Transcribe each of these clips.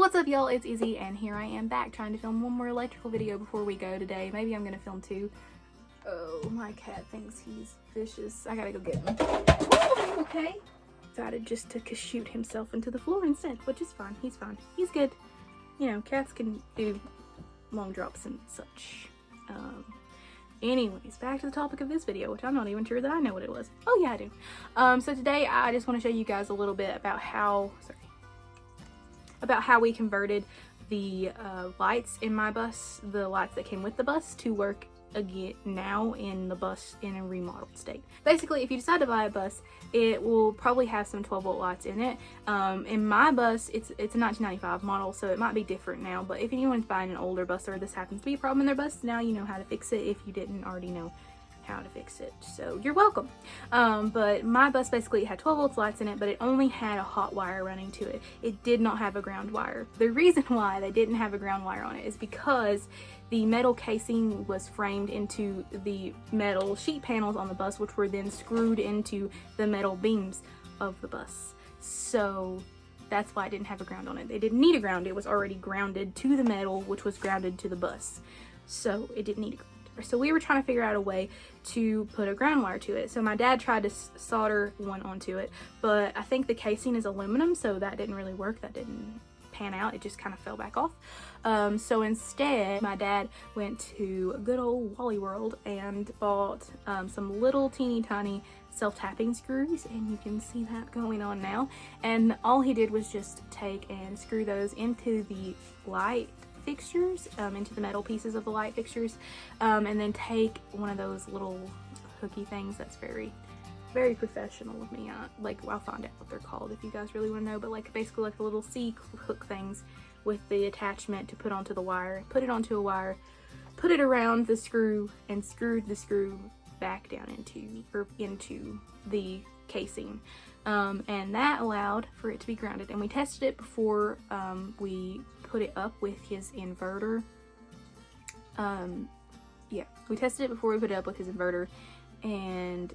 What's up, y'all? It's Izzy, and here I am back trying to film one more electrical video before we go today. Maybe I'm gonna film two. Oh, my cat thinks he's vicious. I gotta go get him. Ooh, okay. Decided just to shoot himself into the floor instead, which is fine. He's fine. He's good. You know, cats can do long drops and such. Anyways, back to the topic of this video, which I'm not even sure that I know what it was. Oh yeah, I do. So today I just want to show you guys a little bit about how we converted the lights in my bus, the lights that came with the bus, to work again now in the bus in a remodeled state. Basically, if you decide to buy a bus, it will probably have some 12-volt lights in it. In my bus, it's a 1995 model, so it might be different now, but if anyone's buying an older bus or this happens to be a problem in their bus, now you know how to fix it if you didn't already know how to fix it, so you're welcome. But my bus basically had 12 volts lights in it, but it only had a hot wire running to it. It did not have a ground wire. The reason why they didn't have a ground wire on it is because the metal casing was framed into the metal sheet panels on the bus, which were then screwed into the metal beams of the bus. So that's why it didn't have a ground on it. They didn't need a ground. It was already grounded to the metal, which was grounded to the bus. So it didn't need a ground. So we were trying to figure out a way to put a ground wire to it. So my dad tried to solder one onto it, but I think the casing is aluminum, so that didn't really work. That didn't pan out. It just kind of fell back off. So instead, my dad went to good old Wally World and bought some little teeny tiny self-tapping screws, and you can see that going on now. And all he did was just take and screw those into the light fixtures, into the metal pieces of the light fixtures, and then take one of those little hooky things. That's very professional of me. I'll find out what they're called if you guys really want to know, but basically like the little C hook things with the attachment to put onto the wire, put it onto a wire, put it around the screw, and screwed the screw back down into the casing. And that allowed for it to be grounded, and we tested it before we put it up with his inverter. Yeah, we tested it before we put it up with his inverter, and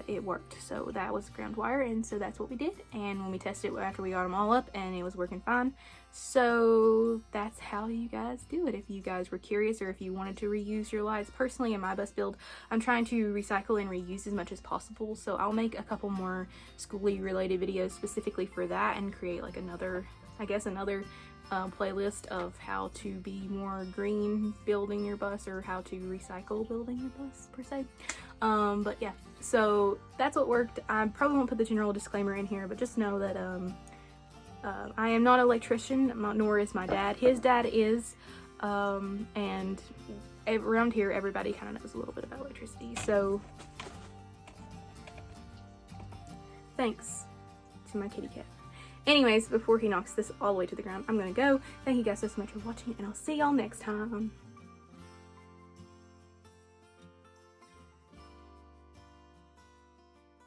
it worked. So that was ground wire, and so that's what we did. And when we tested it after we got them all up, and it was working fine. So that's how you guys do it if you guys were curious, or if you wanted to reuse your lights. Personally, in my bus build, I'm trying to recycle and reuse as much as possible, so I'll make a couple more Skoolie related videos specifically for that, and create like another playlist of how to be more green building your bus, or how to recycle building your bus per se. But yeah, so that's what worked. I probably won't put the general disclaimer in here, but just know that I am not an electrician, nor is my dad. His dad is, and around here everybody kind of knows a little bit about electricity, so thanks to my kitty cat. Anyways, before he knocks this all the way to the ground, I'm gonna go. Thank you guys so much for watching, and I'll see y'all next time.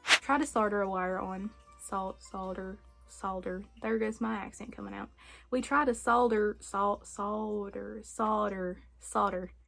Try to solder a wire on. Solder. There goes my accent coming out. We try to solder.